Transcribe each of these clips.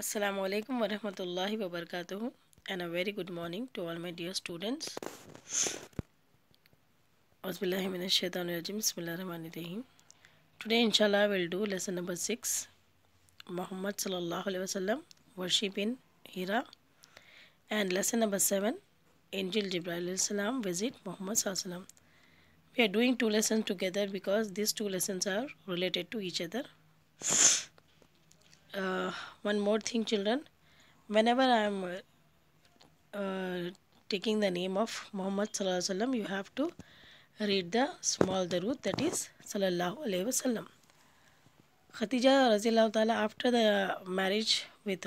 Assalamu alaikum wa rahmatullahi wa barakatuh, and a very good morning to all my dear students. Auzubillahi minash shaitanir rajim. Bismillahir rahmanir rahim. Today inshallah we'll do lesson number 6, Muhammad sallallahu alaihi wasallam, worship in Hira, and lesson number 7, Angel Jibril alayhi salam visit Muhammad sallallahu alaihi wasallam. We are doing two lessons together because these two lessons are related to each other. One more thing, children, whenever I am taking the name of Muhammad sallallahu alaihi wasallam, you have to read the small darood, that is sallallahu alaihi wasallam. Khadija Razillahu ta'ala, after the marriage with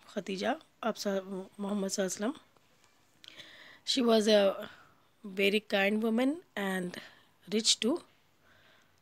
Khadija of Muhammad sallallahu alaihi wasallam, she was a very kind woman and rich too.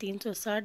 360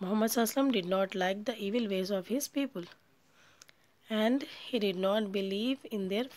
Muhammad sallam did not like the evil ways of his people and he did not believe in their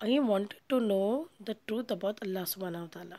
He wanted to know the truth about Allah subhanahu wa ta'ala.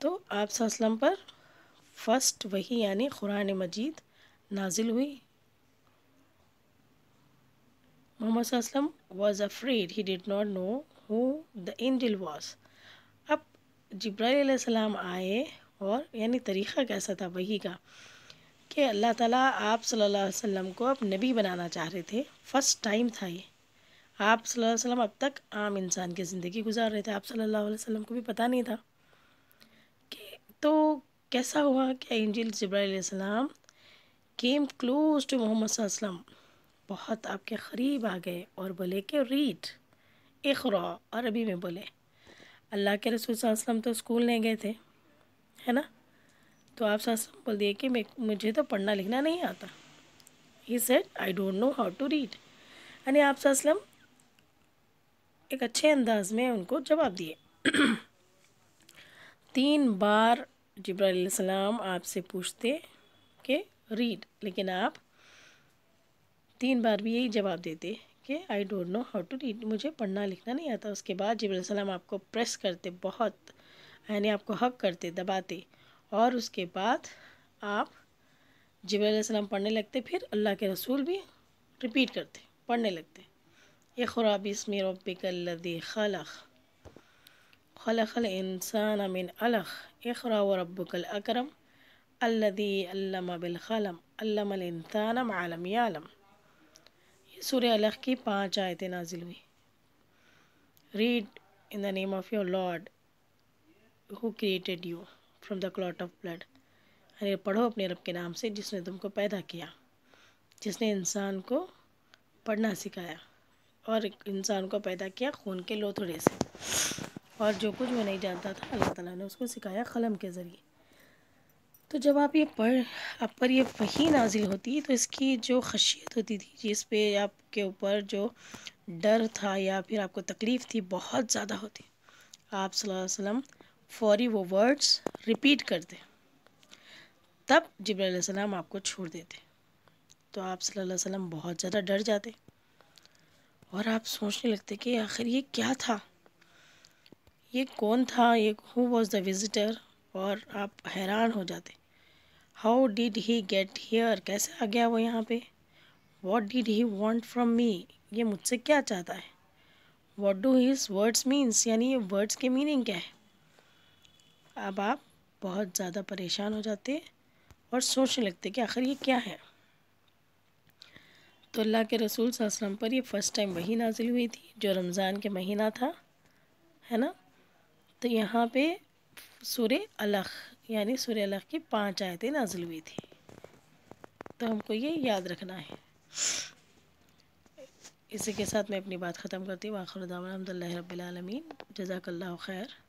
تو آپ صلی اللہ علیہ وسلم پر first وحی یعنی قرآن مجید نازل ہوئی. محمد صلی اللہ علیہ وسلم was afraid, he did not know who the angel was. اب جبرائیل علیہ السلام آئے اور یعنی طریقہ کیسا تھا وحی کا کہ اللہ تعالیٰ آپ صلی اللہ علیہ وسلم کو اب نبی بنانا چاہ رہے تھے. فرسٹ ٹائم تھا یہ. آپ صلی اللہ علیہ وسلم اب تک عام انسان کی زندگی گزار رہے تھے. آپ صلی اللہ علیہ وسلم کو بھی پتہ نہیں تھا کہ تو کیسا ہوا کہ اینجل جبرائیل علیہ السلام کیم کلوز ٹو محمد صلی اللہ علیہ وسلم، بہت آپ کے قریب آ گئے اور بولے کہ ریڈ اقرا، عربی میں بولے. اللہ کے رسول صلی اللہ علیہ وسلم تو اسکول نہیں گئے تھے، ہے نا، تو آپ صلی اللہ علیہ وسلم بول دیے کہ مجھے تو پڑھنا لکھنا نہیں آتا. He said I don't know how to read. یعنی آپ صلی اللہ علیہ وسلم ایک اچھے انداز میں ان کو جواب دیے. 3 بار جبرائیل علیہ السلام آپ سے پوچھتے کہ ریڈ، لیکن آپ 3 بار بھی یہی جواب دیتے کہ I don't know how to read, مجھے پڑھنا لکھنا نہیں آتا. اس کے بعد جبرائیل علیہ السلام آپ کو پریس کرتے بہت، یعنی آپ کو حق کرتے، دباتے، اور اس کے بعد آپ جبرائیل علیہ السلام پڑھنے لگتے، پھر اللہ کے رسول بھی ریپیٹ کرتے، پڑھنے لگتے. اقرأ بسم ربک الذی خلق خلق الانسان من علق اقرأ وربک الاکرم الذی علم بالقلم علم الانسان ما لم یعلم. یہ سورہ علق کی 5 آیتیں نازل ہوئی. Read in the name of your lord who created you from the clot of blood. یعنی پڑھو اپنے رب کے نام سے جس نے تم کو پیدا کیا، جس نے انسان کو پڑھنا سکھایا، اور انسان کو پیدا کیا خون کے لوتھڑے سے، اور جو کچھ وہ نہیں جانتا تھا اللہ تعالیٰ نے اس کو سکھایا قلم کے ذریعے. تو جب آپ آپ پر یہ وحی نازل ہوتی تو اس کی جو خشیت ہوتی تھی، جس پہ آپ کے اوپر جو ڈر تھا یا پھر آپ کو تکلیف تھی، بہت زیادہ ہوتی. آپ صلی اللہ علیہ وسلم فوری وہ ورڈز ریپیٹ کرتے، تب جبرائیل علیہ السلام آپ کو چھوڑ دیتے. تو آپ صلی اللہ علیہ وسلم بہت زیادہ ڈر جاتے اور آپ سوچنے لگتے کہ آخر یہ کیا تھا، یہ کون تھا، یہ who was the visitor، اور آپ حیران ہو جاتے. How did he get here, کیسے آ گیا وہ یہاں پہ. What did he want from me, یہ مجھ سے کیا چاہتا ہے. What do his words means, یعنی یہ ورڈس کے میننگ کیا ہے. اب آپ بہت زیادہ پریشان ہو جاتے اور سوچنے لگتے کہ آخر یہ کیا ہے. تو اللہ کے رسول صلی اللہ علیہ وسلم پر یہ فرسٹ ٹائم وحی نازل ہوئی تھی جو رمضان کے مہینہ تھا، ہے نا. تو یہاں پہ سورہ علق یعنی سورہ علق کی 5 آیتیں نازل ہوئی تھی. تو ہم کو یہ یاد رکھنا ہے. اسی کے ساتھ میں اپنی بات ختم کرتی ہوں. آخر دعوانا الحمد للہ رب العالمین. جزاک اللہ خیر.